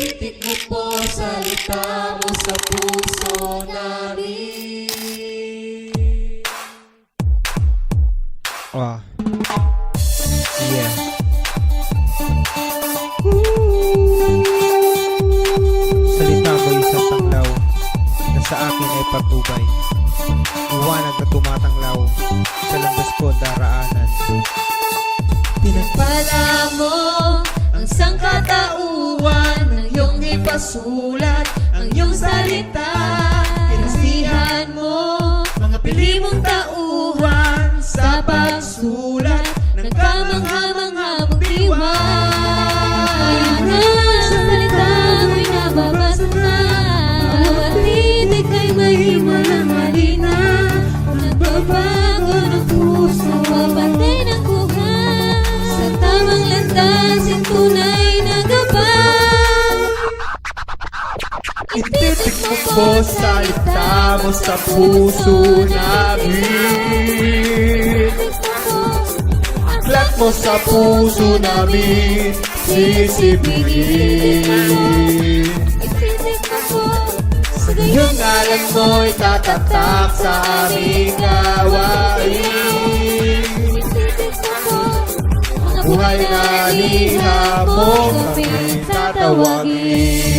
Ititik mo po salita mo sa puso namin. Yeah. Salita mo isang tanglaw na sa akin ay patubay. Iwanag na tumatanglaw sa landas ko daraanan. Pinagpala mo ang sangkatauhan ng iyong ipasulat, ang iyong salita. Pinasihan mo mga pili mong tauhan sa pagsulat ng kamangha-mangha mong diwan. Sa salita mo'y nababasa na, bawat titik ay may himalang halina. Nagbabago ng puso, pati ng buhay. Sa tamang landas, yung tunay na gabay. Ititik mo po salita mo sa puso namin. Aklat mo sa puso namin, sisibigin. Yung ngalan mo'y tatatak sa aming gawain. Buhay na liha mo kami tatawagin.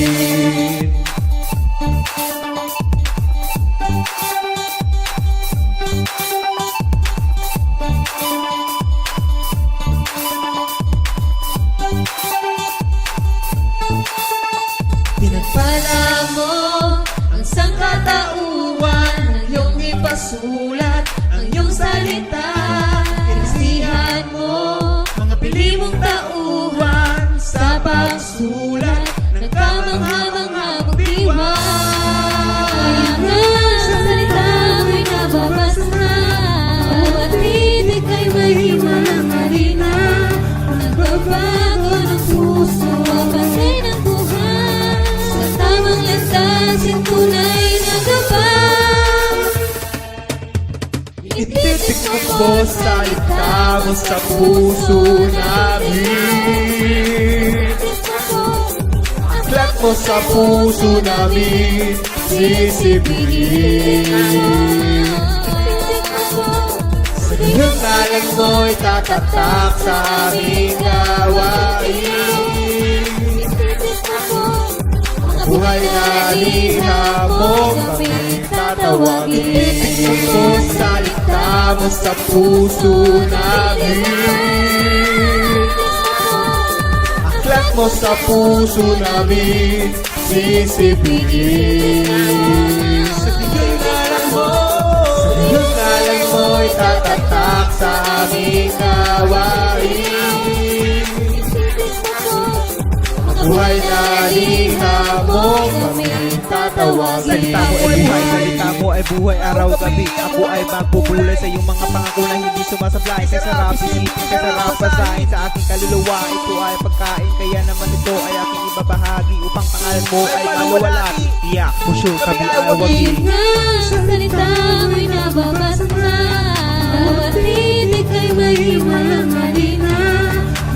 Pinagpala mo ang sangkatauhan ng iyong ipasulat, ang iyong salita. Pinasihan mo mga pili mong tauhan sa pagsulat ng kamangha-mangha mong diwan. Sa salita mo'y nababasa na, bawat titik ay may himalang halina. Nagbabago ng puso, pati ng buhay. Sa tamang landas, yung tunay na gabay. Ititik mo po salita mo sa puso namin. Aklat mo sa puso namin, sisibigin. Yung ngalan mo'y tatatak sa aming gawain. Buhay na liha mo kami tatawagin. Ititik mo salita mo sa puso namin. Aklat mo sa puso namin, sisibigin. Yung ngalan mo, yung ngalan mo'y tatatak sa aming gawain. Buhay na liha mo kami tatawagin. Salita mo ay buhay, araw-gabi. Ako ay magbubulay sa iyong mga pangako na hindi sumasablay. Sa sarap isipin, sa sarap basahin sa aking kaluluwa. Ito ay pagkain, kaya naman ito ay aking ibabahagi upang pangalan mo ay maluwalhati. Tiyak, pusyo, kabilawagi. Sa salita mo'y nababasa na, bawat titik ay may himalang halina.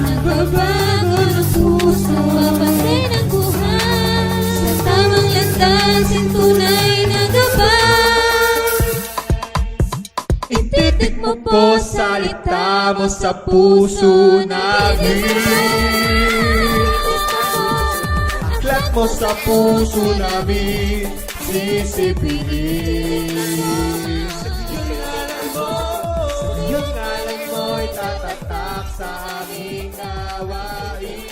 Nagbabago ng puso, pati ng buhay. Sa tamang landas, yung tunay na gabay. Ititik mo po salita mo sa puso namin. Aklat mo sa puso namin, sisibigin. Yung ngalan mo'y tatatak sa aming gawain.